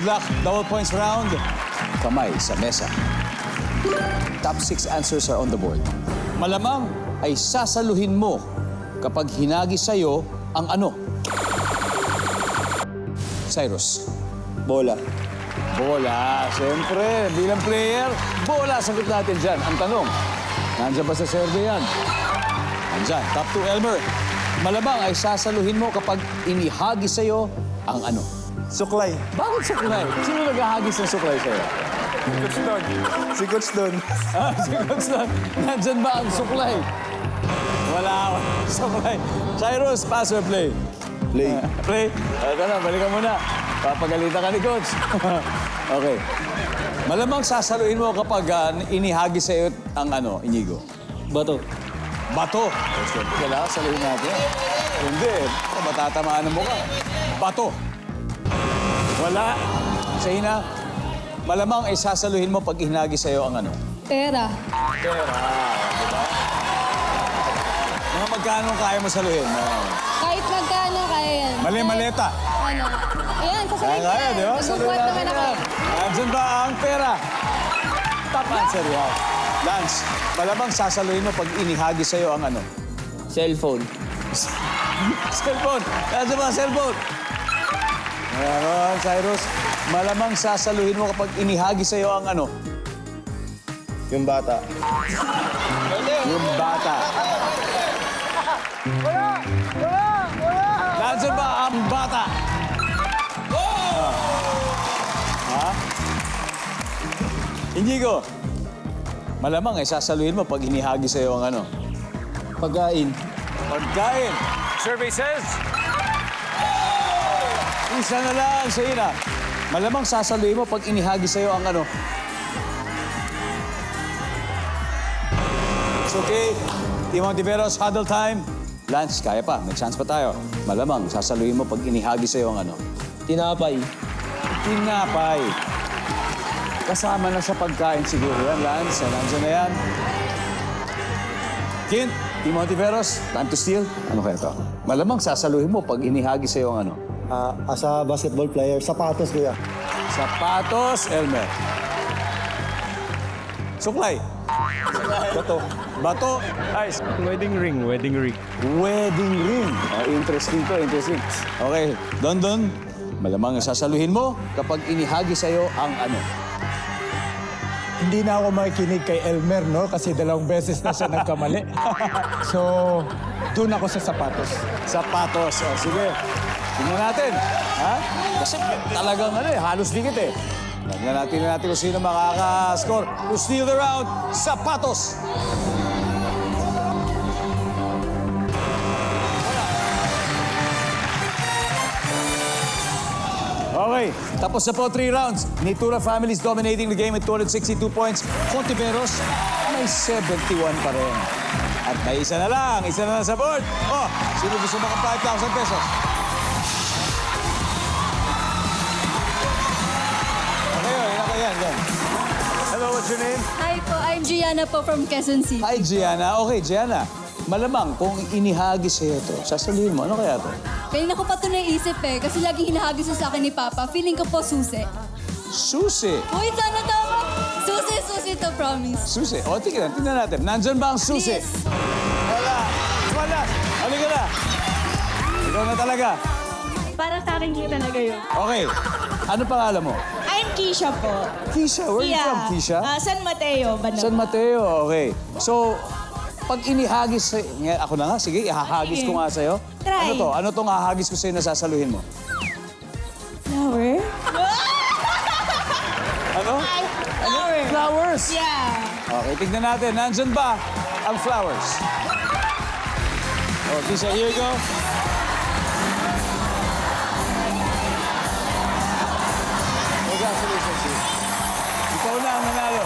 luck. Double points round. Kamay sa mesa. Top 6 answers are on the board. Malamang ay sasaluhin mo kapag hinagi sa'yo ang ano? Cyrus. Bola. Bola. Siyempre, bilang player, bola. Sagot natin dyan. Ang tanong, nandiyan ba sa survey yan? Nandyan. Top 2, Elmer. Malamang ay sasaluhin mo kapag inihagi sa'yo ang ano? Suklay. Bakit suklay? Sino naghahagis ng suklay sa'yo? Si Coach Don. Ah, si Coach Don. Nandyan ba ang suklay? Wala. Suklay. Cyrus, pass or play? Play. Play. Ito na, balikan mo na. Papagalitan ka ni Coach. Okay. Malamang sasaluhin mo kapag inihagi sa'yo ang ano, Inigo? Bato. Bato. Kailangan saluhin natin. Hindi. Matatamaan mo ka. Bato. Wala. Sa hina, malamang ay sasaluhin mo pag inihagi sa'yo ang ano? Pera. Pera. Diba? Mga magkano kaya mo saluhin? Kahit magkano kaya yan. Maleta. Ano? Ayan, sasabihin Kaya, di ba? Nagbubuhat naman ako. Nandiyan ba ang pera? Top answer yan. Lance, malamang sasaluhin mo pag inihagi sa'yo ang ano? Cellphone. Cellphone. Nandiyan ba ang cellphone? Meron, Cyrus. Malamang sasaluhin mo kapag inihagi sa'yo ang ano? Yung bata. Yung bata. Nandiyan ba ang bata? Ha? Inigo, malamang ay sasaluhin mo pag inihagi sa'yo ang ano? Pagkain. Pagkain. Survey says... Isa na lang, Sheila. Malamang sasaluhin mo pag inihagi sa'yo ang ano? It's okay. Team Ontiveros, huddle time. Lance, kaya pa. May chance pa tayo. Malamang sasaluhin mo pag inihagi sa'yo ang ano? Tinapay. Tinapay. Kasama na sa pagkain siguro yan, Lance. Nandiyan na yan. Kint, Team Ontiveros, time to steal. Ano kaya to? Malamang sasaluhin mo pag inihagi sa'yo ang ano? As a basketball player, sapatos kuya. Sapatos, Elmer. Suklay. Bato. Bato. Ice. Wedding ring, wedding ring. Wedding ring. Interesting to, interesting. Okay, Don, malamang sasaluhin mo kapag inihagi sa'yo ang ano? Hindi na ako makikinig kay Elmer, no? Kasi 2 beses na siya nagkamali. So, doon ako sa sapatos. Sapatos. O, sige. Tingnan natin. Ha? Kasi talagang ano eh, halos dikit eh. Tingnan natin kung sino makaka-score. To steal the round, sapatos. Okay, tapos na po 3 rounds. Nitura family is dominating the game with 262 points. Contiveros, may 71 pa rin. At may isa na lang sa board. Oh, sino gusto maka 5,000 pesos? Okay, yan. Hello, what's your name? Hi po, I'm Gianna po from Quezon City. Hi, Gianna. Okay, Gianna. Malamang kung inihagi sa'yo to, sasaluhin mo. Ano kaya to? Kanina ko pa ito naisip kasi laging hinahagis sa akin ni Papa. Feeling ko po susi. Susi. Uy, sana tama. Susi to, promise. Susi. O, tingnan natin. Nandyan ba ang susi? Please. Wala. Halika na. Ikaw na talaga. Para sa akin yun talaga yun. Okay. Ano pangalan mo? I'm Keisha po. Keisha. Where are you from, Keisha? San Mateo, Banao. San Mateo. Okay. So, pag inihagis sa... Ako na nga, sige, ihahagis ko nga sa'yo. Try. Ano tong hahagis ko sa'yo na sasaluhin mo? Flower? Ano? Flower. Flowers. Yeah. Okay, tignan natin. Nandyan ba ang flowers? Oh, Keisha, here you go. Congratulations, Ikaw na ang nanalo.